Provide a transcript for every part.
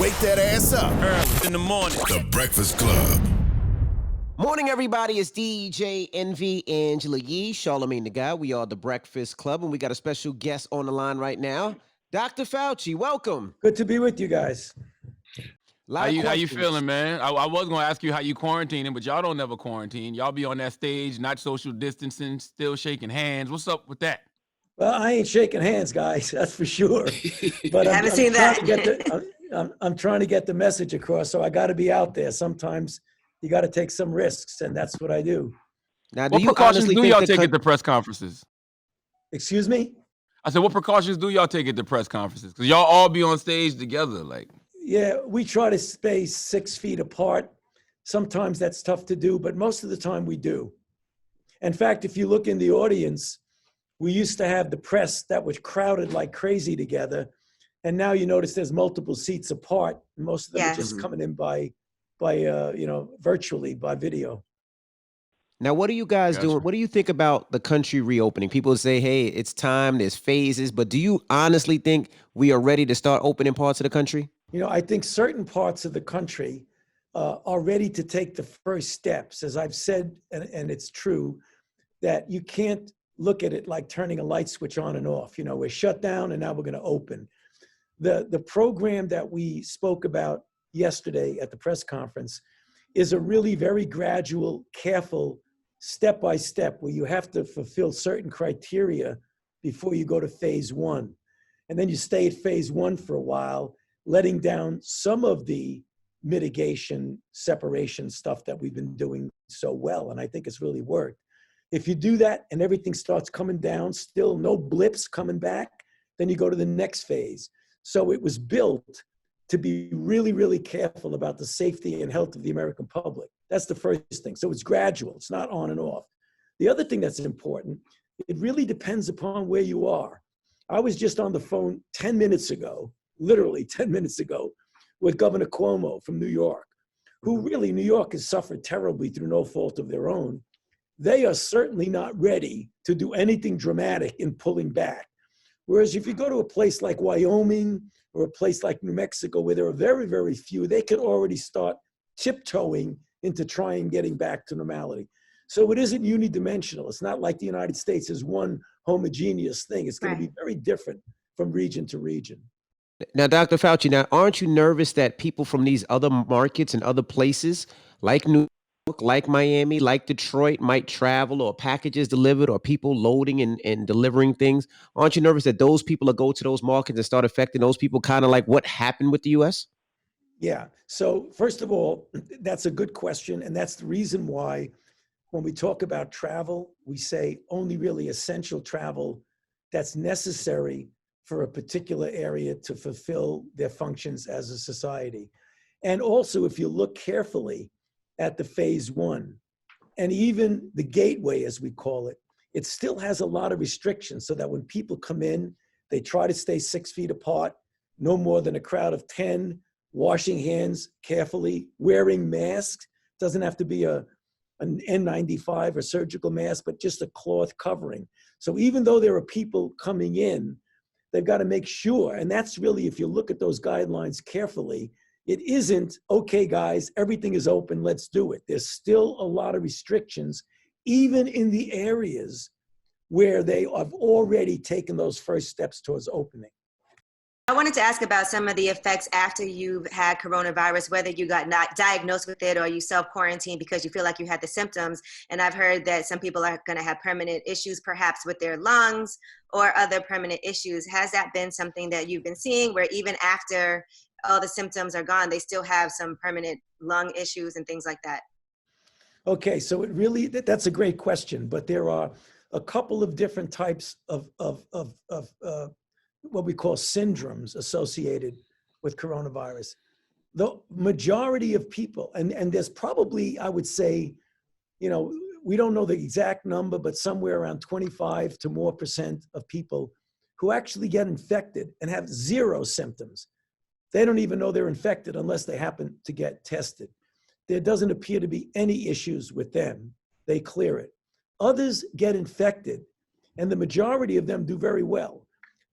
Wake that ass up. Early in the morning. The Breakfast Club. Morning, everybody. It's DJ Envy, Angela Yee, Charlamagne the Guy. We are the Breakfast Club, and we got a special guest on the line right now, Dr. Fauci. Welcome. Good to be with you guys. How you feeling, man? I was gonna ask you how you quarantining, but y'all don't never quarantine. Y'all be on that stage, not social distancing, still shaking hands. What's up with that? Well, I ain't shaking hands, guys. That's for sure. But I haven't seen that. I'm trying to get the message across, so I got to be out there. Sometimes you got to take some risks, and that's what I do. Now, What precautions do y'all take at the press conferences? Excuse me? I said, what precautions do y'all take at the press conferences? Because y'all all be on stage together, like. Yeah, we try to stay 6 feet apart. Sometimes that's tough to do, but most of the time we do. In fact, if you look in the audience, we used to have the press that was crowded like crazy together. And now you notice there's multiple seats apart. Most of them are just coming in by virtually, by video. Now, what are you guys doing? What do you think about the country reopening? People say, hey, it's time, there's phases, but do you honestly think we are ready to start opening parts of the country? You know, I think certain parts of the country are ready to take the first steps. As I've said, and it's true, that you can't look at it like turning a light switch on and off. You know, we're shut down and now we're going to open. The program that we spoke about yesterday at the press conference is a really very gradual, careful, step-by-step where you have to fulfill certain criteria before you go to phase one. And then you stay at phase one for a while, letting down some of the mitigation, separation stuff that we've been doing so well. And I think it's really worked. If you do that and everything starts coming down, still no blips coming back, then you go to the next phase. So it was built to be really, really careful about the safety and health of the American public. That's the first thing. So it's gradual. It's not on and off. The other thing that's important, it really depends upon where you are. I was just on the phone 10 minutes ago, literally 10 minutes ago, with Governor Cuomo from New York, who really, New York has suffered terribly through no fault of their own. They are certainly not ready to do anything dramatic in pulling back. Whereas if you go to a place like Wyoming or a place like New Mexico, where there are very, very few, they could already start tiptoeing into trying getting back to normality. So it isn't unidimensional. It's not like the United States is one homogeneous thing. It's going to be very different from region to region. Now, Dr. Fauci, now, aren't you nervous that people from these other markets and other places like New York, like Miami, like Detroit might travel, or packages delivered, or people loading and delivering things? Aren't you nervous that those people will go to those markets and start affecting those people, kind of like what happened with the U.S.? Yeah. So first of all, that's a good question. And that's the reason why when we talk about travel, we say only really essential travel that's necessary for a particular area to fulfill their functions as a society. And also, if you look carefully at the phase one, and even the gateway, as we call it, it still has a lot of restrictions so that when people come in, they try to stay 6 feet apart, no more than a crowd of 10, washing hands carefully, wearing masks. Doesn't have to be an N95 or surgical mask, but just a cloth covering. So even though there are people coming in, they've got to make sure, and that's really, if you look at those guidelines carefully, it isn't, okay, guys, everything is open, let's do it. There's still a lot of restrictions, even in the areas where they have already taken those first steps towards opening. I wanted to ask about some of the effects after you've had coronavirus, whether you got not diagnosed with it or you self-quarantined because you feel like you had the symptoms. And I've heard that some people are going to have permanent issues, perhaps with their lungs or other permanent issues. Has that been something that you've been seeing, where even after all the symptoms are gone, they still have some permanent lung issues and things like that? Okay, so it really, that's a great question, but there are a couple of different types of what we call syndromes associated with coronavirus. The majority of people, and there's probably, I would say, you know, we don't know the exact number, but somewhere around 25 to more % of people who actually get infected and have zero symptoms. They don't even know they're infected unless they happen to get tested. There doesn't appear to be any issues with them. They clear it. Others get infected, and the majority of them do very well.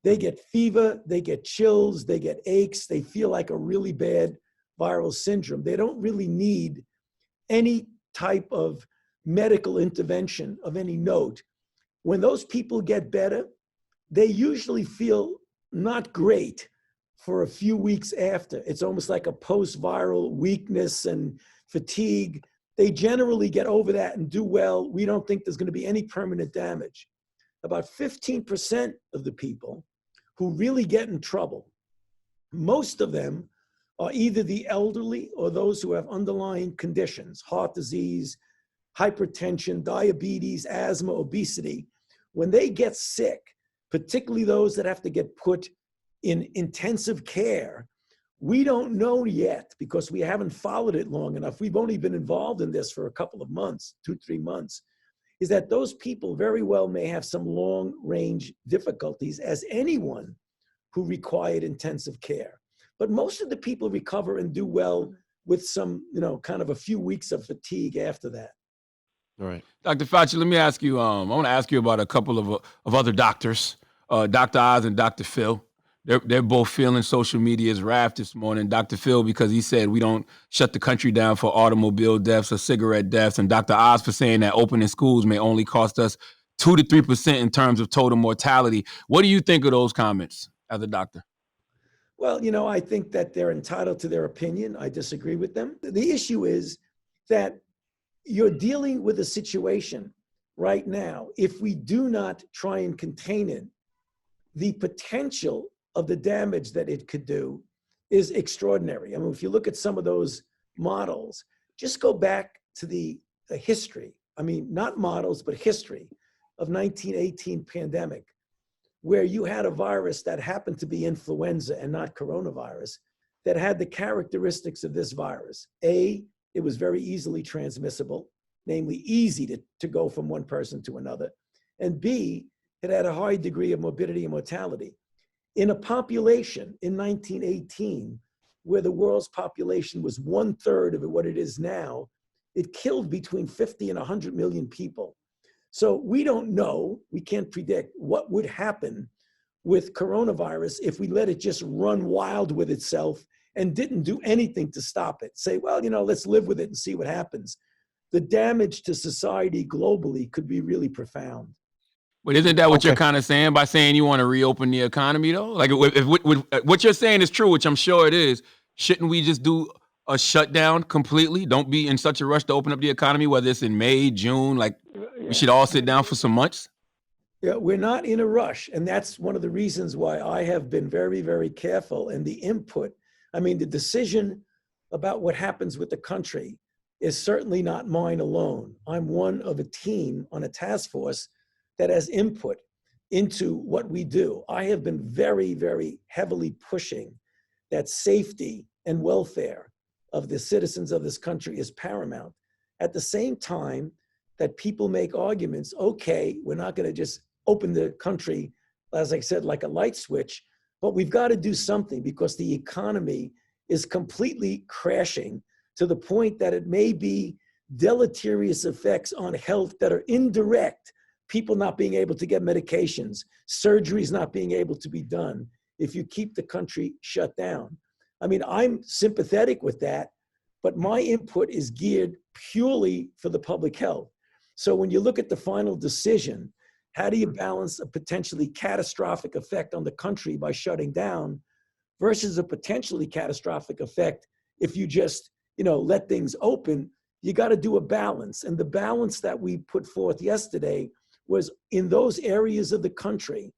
They get fever, they get chills, they get aches, they feel like a really bad viral syndrome. They don't really need any type of medical intervention of any note. When those people get better, they usually feel not great for a few weeks after. It's almost like a post-viral weakness and fatigue. They generally get over that and do well. We don't think there's going to be any permanent damage. About 15% of the people who really get in trouble, most of them are either the elderly or those who have underlying conditions, heart disease, hypertension, diabetes, asthma, obesity. When they get sick, particularly those that have to get put in intensive care, we don't know yet because we haven't followed it long enough. We've only been involved in this for a couple of months, 2-3 months, is that those people very well may have some long-range difficulties as anyone who required intensive care. But most of the people recover and do well with some, kind of a few weeks of fatigue after that. All right. Dr. Fauci, let me ask you, I want to ask you about a couple of other doctors, Dr. Oz and Dr. Phil. They're both feeling social media's wrath this morning. Dr. Phil, because he said we don't shut the country down for automobile deaths or cigarette deaths. And Dr. Oz for saying that opening schools may only cost us 2 to 3% in terms of total mortality. What do you think of those comments as a doctor? Well, I think that they're entitled to their opinion. I disagree with them. The issue is that you're dealing with a situation right now. If we do not try and contain it, the potential of the damage that it could do is extraordinary. I mean, if you look at some of those models, just go back to the history. I mean, not models, but history of 1918 pandemic, where you had a virus that happened to be influenza and not coronavirus, that had the characteristics of this virus. A, it was very easily transmissible, namely easy to go from one person to another. And B, it had a high degree of morbidity and mortality. In a population in 1918, where the world's population was 1/3 of what it is now, it killed between 50 and 100 million people. So we don't know, we can't predict what would happen with coronavirus if we let it just run wild with itself and didn't do anything to stop it. Say, well, let's live with it and see what happens. The damage to society globally could be really profound. But isn't that what you're kind of saying by saying you want to reopen the economy, though? Like, if what you're saying is true, which I'm sure it is, shouldn't we just do a shutdown completely? Don't be in such a rush to open up the economy, whether it's in May, June, we should all sit down for some months? Yeah, we're not in a rush. And that's one of the reasons why I have been very, very careful. And the input, the decision about what happens with the country is certainly not mine alone. I'm one of a team on a task force that has input into what we do. I have been very, very heavily pushing that safety and welfare of the citizens of this country is paramount. At the same time that people make arguments, okay, we're not going to just open the country, as I said, like a light switch, but we've got to do something because the economy is completely crashing to the point that it may be deleterious effects on health that are indirect. People not being able to get medications, surgeries not being able to be done if you keep the country shut down. I'm sympathetic with that, but my input is geared purely for the public health. So when you look at the final decision, how do you balance a potentially catastrophic effect on the country by shutting down versus a potentially catastrophic effect if you just, let things open? You got to do a balance. And the balance that we put forth yesterday was in those areas of the country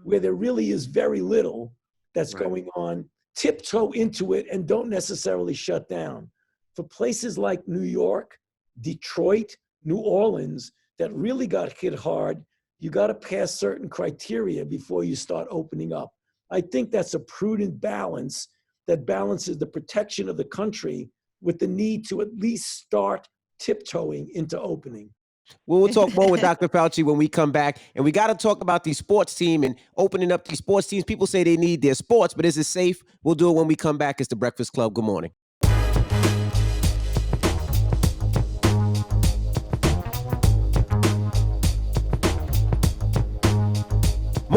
where there really is very little that's going on, tiptoe into it and don't necessarily shut down. For places like New York, Detroit, New Orleans, that really got hit hard, you got to pass certain criteria before you start opening up. I think that's a prudent balance that balances the protection of the country with the need to at least start tiptoeing into opening. We'll talk more with Dr. Fauci when we come back. And we got to talk about the sports team and opening up these sports teams. People say they need their sports, but is it safe? We'll do it when we come back. It's the Breakfast Club. Good morning.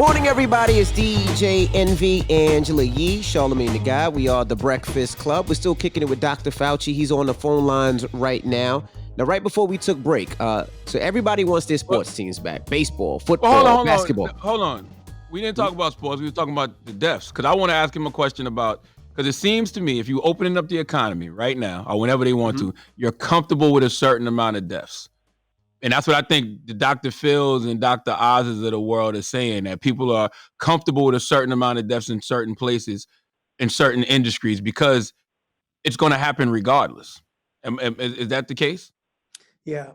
Morning, everybody. It's DJ Envy, Angela Yee, Charlamagne the Guy. We are the Breakfast Club. We're still kicking it with Dr. Fauci. He's on the phone lines right now. Now, right before we took break, so everybody wants their sports teams back. Baseball, football, Hold basketball. Hold on. We didn't talk about sports. We were talking about the deaths. Because I want to ask him a question about, because it seems to me if you're opening up the economy right now or whenever they want to, you're comfortable with a certain amount of deaths. And that's what I think the Dr. Phils and Dr. Oz's of the world are saying, that people are comfortable with a certain amount of deaths in certain places, in certain industries, because it's going to happen regardless. Is that the case? Yeah.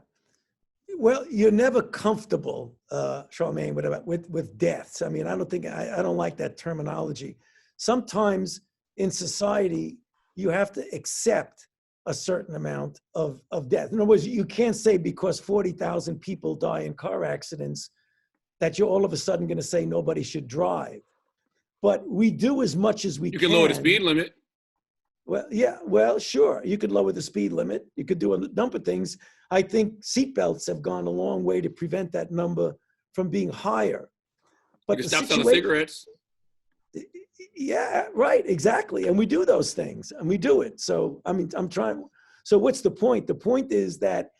Well, you're never comfortable, Charlamagne, with deaths. I mean, I don't like that terminology. Sometimes in society, you have to accept a certain amount of death. In other words, you can't say because 40,000 people die in car accidents that you're all of a sudden going to say nobody should drive. But we do as much as we can. You can lower the speed limit. Well, yeah, well, sure. You could lower the speed limit. You could do a number of things. I think seatbelts have gone a long way to prevent that number from being higher. But you can stop selling cigarettes. Yeah, right, exactly. And we do those things, and we do it. So, I mean, so what's the point? The point is that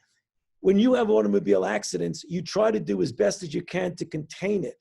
when you have automobile accidents, you try to do as best as you can to contain it.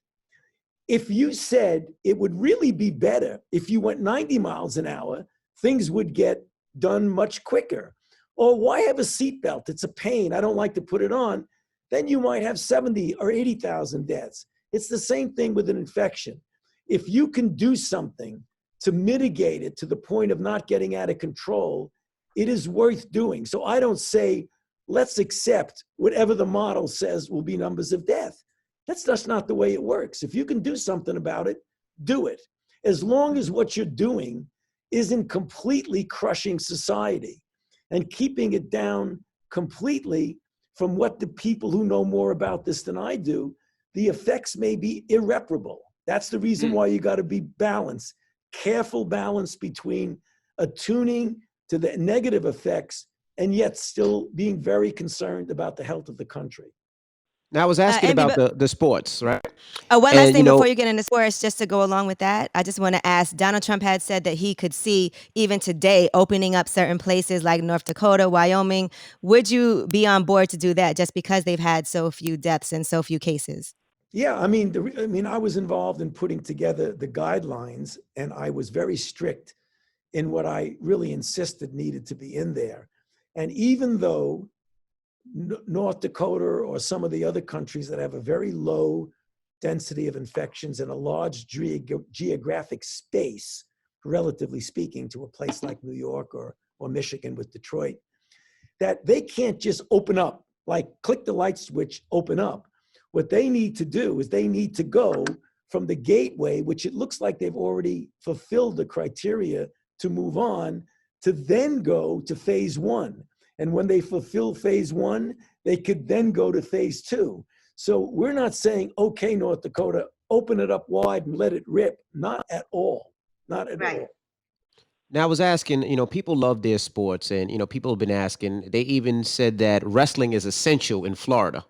If you said it would really be better if you went 90 miles an hour, things would get done much quicker. Or why have a seatbelt? It's a pain. I don't like to put it on. Then you might have 70 or 80,000 deaths. It's the same thing with an infection. If you can do something to mitigate it to the point of not getting out of control, it is worth doing. So I don't say, let's accept whatever the model says will be numbers of death. That's just not the way it works. If you can do something about it, do it. As long as what you're doing isn't completely crushing society and keeping it down completely from what the people who know more about this than I do, the effects may be irreparable. That's the reason why you got to be balanced, careful balance between attuning to the negative effects and yet still being very concerned about the health of the country. Now, I was asking about the sports, right? One last thing before you get into sports, just to go along with that, I just want to ask, Donald Trump had said that he could see, even today, opening up certain places like North Dakota, Wyoming. Would you be on board to do that just because they've had so few deaths and so few cases? Yeah, I mean, I was involved in putting together the guidelines, and I was very strict in what I really insisted needed to be in there. And even though North Dakota or some of the other countries that have a very low density of infections and a large geographic space, relatively speaking, to a place like New York or Michigan with Detroit, that they can't just open up, like click the light switch, open up. What they need to do is they need to go from the gateway, which it looks like they've already fulfilled the criteria to move on, to then go to phase one. And when they fulfill phase one, they could then go to phase two. So we're not saying, okay, North Dakota, open it up wide and let it rip. Not at all. Not at all. Now, I was asking, people love their sports, and, people have been asking, they even said that wrestling is essential in Florida.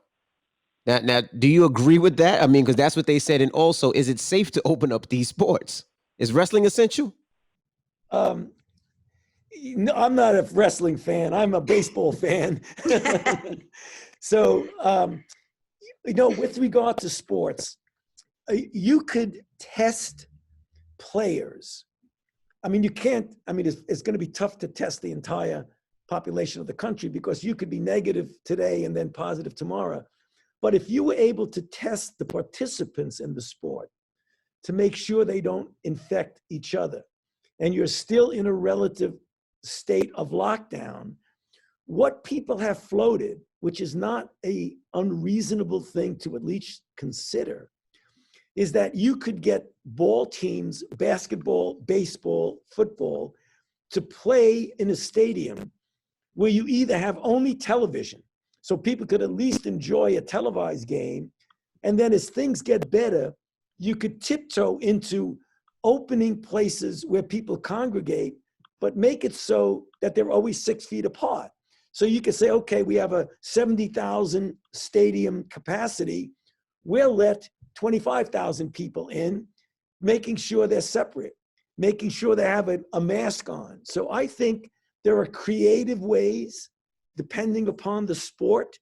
Now, do you agree with that? I mean, because that's what they said. And also, is it safe to open up these sports? Is wrestling essential? No, I'm not a wrestling fan. I'm a baseball fan. So, with regard to sports, you could test players. I mean, you can't, it's going to be tough to test the entire population of the country because you could be negative today and then positive tomorrow. But if you were able to test the participants in the sport to make sure they don't infect each other, and you're still in a relative state of lockdown, what people have floated, which is not an unreasonable thing to at least consider, is that you could get ball teams, basketball, baseball, football, to play in a stadium where you either have only television, so people could at least enjoy a televised game, and then as things get better, you could tiptoe into opening places where people congregate, but make it so that they're always 6 feet apart. So you could say, okay, we have a 70,000 stadium capacity. We'll let 25,000 people in, making sure they're separate, making sure they have a mask on. So I think there are creative ways, depending upon the sport,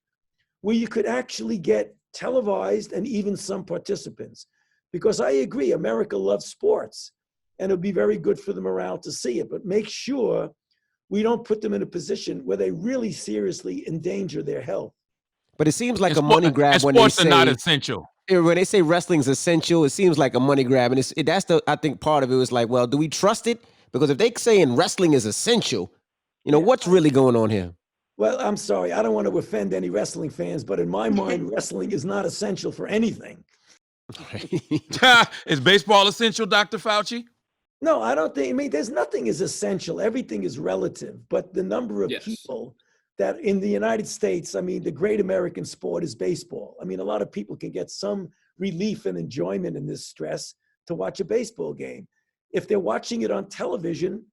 where you could actually get televised and even some participants. Because I agree, America loves sports, and it'll be very good for the morale to see it, but make sure we don't put them in a position where they really seriously endanger their health. But it seems like And a money grab and when they sports are not say essential. when they say wrestling's essential. It seems like a money grab, and that's the I think part of it was like, well, do we trust it? Because if they saying wrestling is essential, what's really going on here? Well, I'm sorry, I don't want to offend any wrestling fans, but in my mind, wrestling is not essential for anything. Is baseball essential, Dr. Fauci? No, I don't think, I mean, there's nothing is essential. Everything is relative, but the number of people that in the United States, I mean, the great American sport is baseball. I mean, a lot of people can get some relief and enjoyment in this stress to watch a baseball game. If they're watching it on television,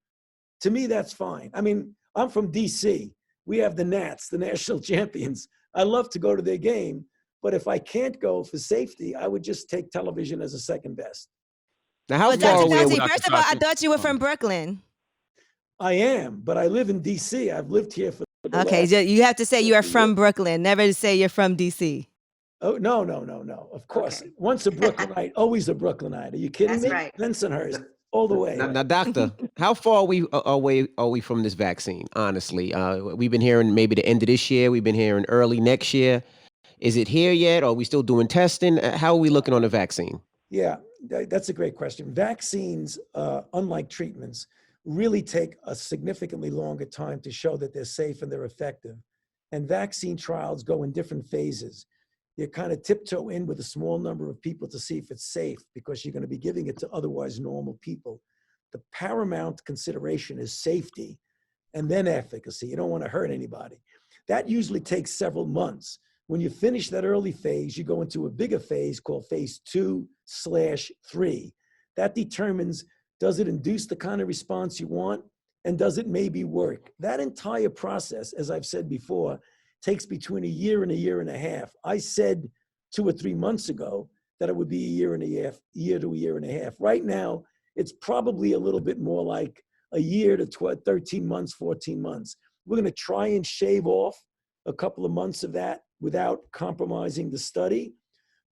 to me, that's fine. I mean, I'm from DC. We have the Nats, the national champions. I love to go to their game, but if I can't go for safety, I would just take television as a second best. Now, how But far Dr. away? Fauci, first of all, I thought you were from Brooklyn. I am, but I live in DC. I've lived here for the Okay, last- you have to say you are from Brooklyn. Never say you're from DC. Oh, no. Of course. Okay. Once a Brooklynite, always a Brooklynite. Are you kidding That's me? right. Bensonhurst, all the way. Now, doctor, how far away are we from this vaccine? Honestly, we've been hearing maybe the end of this year. We've been hearing early next year. Is it here yet? Are we still doing testing? How are we looking on the vaccine? Yeah, that's a great question. Vaccines, unlike treatments, really take a significantly longer time to show that they're safe and they're effective. And vaccine trials go in different phases. You kind of tiptoe in with a small number of people to see if it's safe because you're going to be giving it to otherwise normal people. The paramount consideration is safety and then efficacy. You don't want to hurt anybody. That usually takes several months. When you finish that early phase, you go into a bigger phase called phase 2/3. That determines, does it induce the kind of response you want? And does it maybe work? That entire process, as I've said before, takes between a year and a half. I said 2 or 3 months ago that it would be a year to a year and a half. Right now, it's probably a little bit more like a year to 13 months, 14 months. We're going to try and shave off a couple of months of that without compromising the study.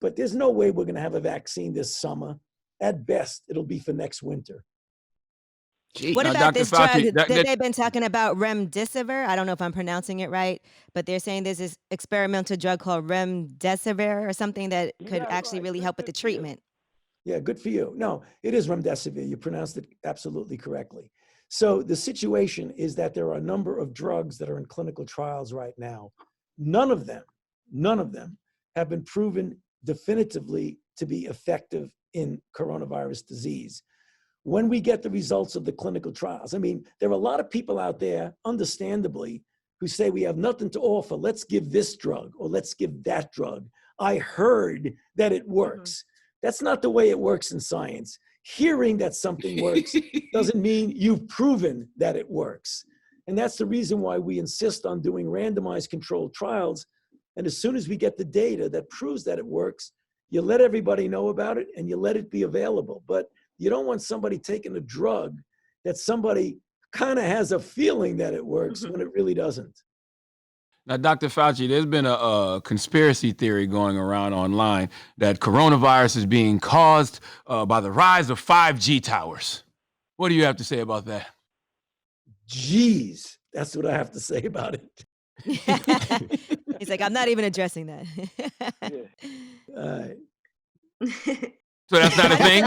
But there's no way we're going to have a vaccine this summer. At best, it'll be for next winter. What Now, about Dr. this Fauci, drug that they've been talking about, Remdesivir? I don't know if I'm pronouncing it right, but they're saying there's this experimental drug called Remdesivir or something that could actually really help with the treatment. Yeah, good for you. No, it is Remdesivir. You pronounced it absolutely correctly. So the situation is that there are a number of drugs that are in clinical trials right now. None of them have been proven definitively to be effective in coronavirus disease. When we get the results of the clinical trials, I mean, there are a lot of people out there, understandably, who say we have nothing to offer. Let's give this drug or let's give that drug. I heard that it works. That's not the way it works in science. Hearing that something works doesn't mean you've proven that it works. And that's the reason why we insist on doing randomized controlled trials. And as soon as we get the data that proves that it works, you let everybody know about it and you let it be available. But you don't want somebody taking a drug that somebody kind of has a feeling that it works when it really doesn't. Now, Dr. Fauci, there's been a conspiracy theory going around online that coronavirus is being caused by the rise of 5G towers. What do you have to say about that? Geez, that's what I have to say about it. He's like, I'm not even addressing that. So that's not a thing?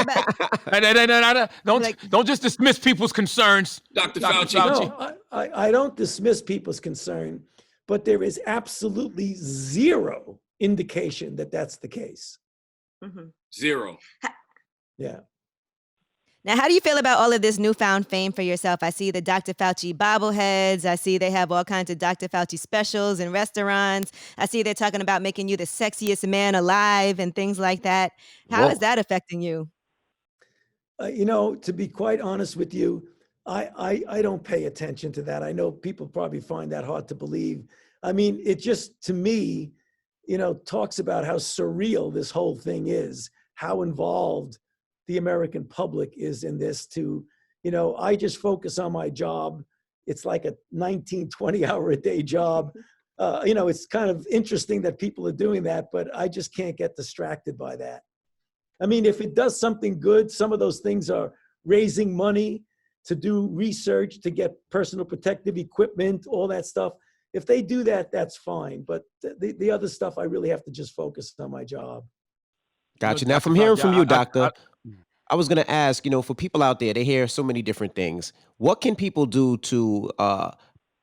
Like- Don't just dismiss people's concerns. Dr. Dr. Fauci. No, I don't dismiss people's concern, but there is absolutely zero indication that that's the case. Zero. Yeah. Now, how do you feel about all of this newfound fame for yourself? I see the Dr. Fauci bobbleheads. I see they have all kinds of Dr. Fauci specials in restaurants. I see they're talking about making you the sexiest man alive and things like that. How is that affecting you? To be quite honest with you, I don't pay attention to that. I know people probably find that hard to believe. I mean, it just, to me, talks about how surreal this whole thing is, how involved the American public is in this. I just focus on my job. It's like a 19, 20 hour a day job. It's kind of interesting that people are doing that, but I just can't get distracted by that. I mean, if it does something good, some of those things are raising money to do research, to get personal protective equipment, all that stuff. If they do that, that's fine. But the other stuff, I really have to just focus on my job. Gotcha. Now, from hearing from you, doctor, I was going to ask, for people out there, they hear so many different things. What can people do to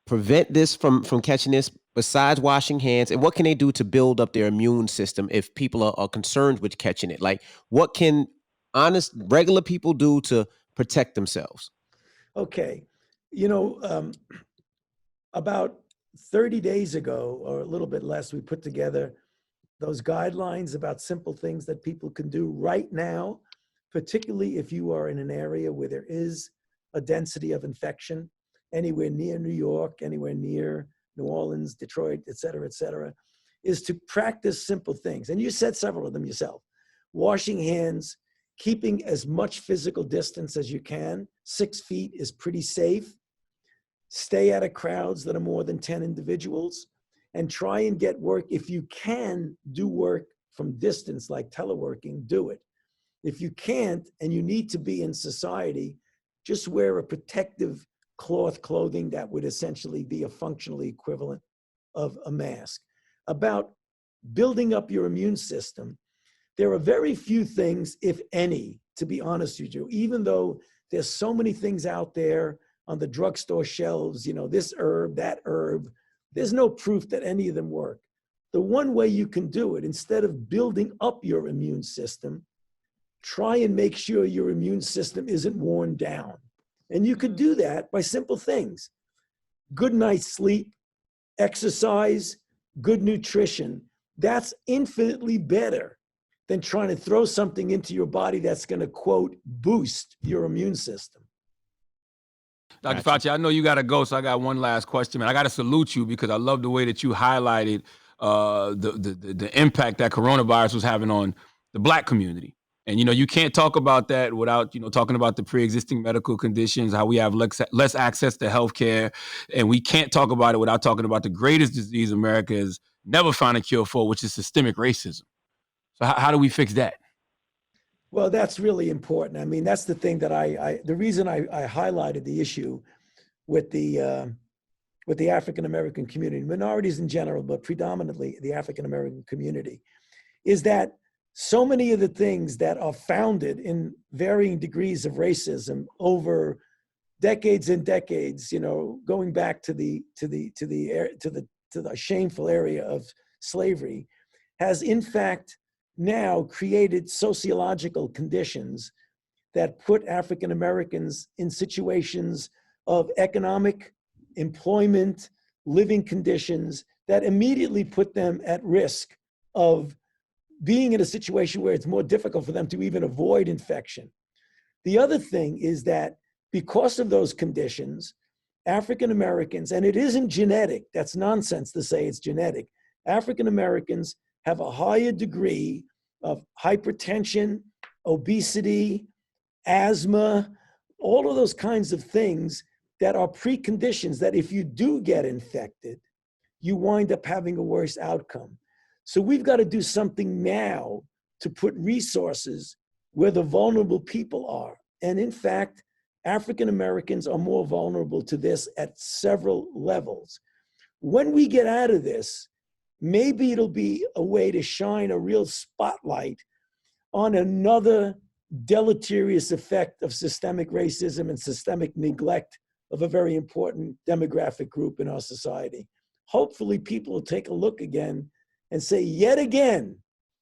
prevent this from catching this besides washing hands? And what can they do to build up their immune system if people are concerned with catching it? Like, what can honest, regular people do to protect themselves? Okay. About 30 days ago, or a little bit less, we put together those guidelines about simple things that people can do right now, particularly if you are in an area where there is a density of infection, anywhere near New York, anywhere near New Orleans, Detroit, et cetera, is to practice simple things. And you said several of them yourself. Washing hands, keeping as much physical distance as you can. 6 feet is pretty safe. Stay out of crowds that are more than 10 individuals, and try and get work. If you can do work from distance, like teleworking, do it. If you can't and you need to be in society, just wear a protective clothing that would essentially be a functionally equivalent of a mask. About building up your immune system, there are very few things, if any, to be honest with you, even though there's so many things out there on the drugstore shelves, this herb, that herb, there's no proof that any of them work. The one way you can do it, instead of building up your immune system, try and make sure your immune system isn't worn down. And you could do that by simple things. Good night's sleep, exercise, good nutrition. That's infinitely better than trying to throw something into your body that's going to, quote, boost your immune system. Dr. Fauci, I know you got to go, so I got one last question, man. I got to salute you because I love the way that you highlighted the impact that coronavirus was having on the Black community. And, you can't talk about that without, talking about the pre-existing medical conditions, how we have less access to healthcare. And we can't talk about it without talking about the greatest disease America has never found a cure for, which is systemic racism. So how do we fix that? Well, that's really important. I mean, that's the thing that the reason I highlighted the issue with the African-American community, minorities in general, but predominantly the African-American community, is that so many of the things that are founded in varying degrees of racism over decades and decades, going back to the shameful area of slavery, has in fact now created sociological conditions that put African Americans in situations of economic, employment, living conditions that immediately put them at risk of being in a situation where it's more difficult for them to even avoid infection. The other thing is that because of those conditions, African Americans, and it isn't genetic, that's nonsense to say it's genetic, African Americans have a higher degree of hypertension, obesity, asthma, all of those kinds of things that are preconditions that if you do get infected, you wind up having a worse outcome. So we've got to do something now to put resources where the vulnerable people are. And in fact, African Americans are more vulnerable to this at several levels. When we get out of this, maybe it'll be a way to shine a real spotlight on another deleterious effect of systemic racism and systemic neglect of a very important demographic group in our society. Hopefully people will take a look again and say, yet again,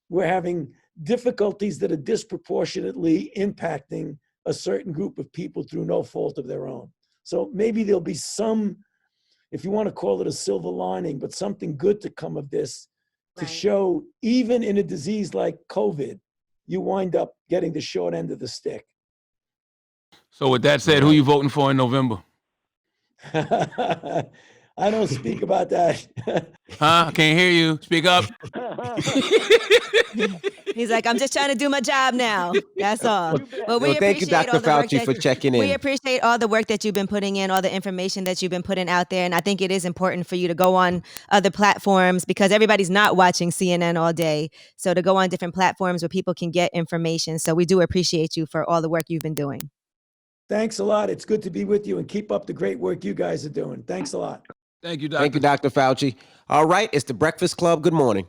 we're having difficulties that are disproportionately impacting a certain group of people through no fault of their own. So maybe there'll be some, if you want to call it a silver lining, but something good to come of this, to show even in a disease like COVID, you wind up getting the short end of the stick. So with that said, who you voting for in November? I don't speak about that. Huh? I can't hear you. Speak up. He's like, I'm just trying to do my job now. That's all. Well, we Well, thank you, appreciate Dr. all the work Fauci, for checking we in. appreciate all the work that you've been putting in, all the information that you've been putting out there. And I think it is important for you to go on other platforms because everybody's not watching CNN all day. So to go on different platforms where people can get information. So we do appreciate you for all the work you've been doing. Thanks a lot. It's good to be with you and keep up the great work you guys are doing. Thanks a lot. Thank you, Doctor. Thank you, Dr. Fauci. All right, it's the Breakfast Club. Good morning.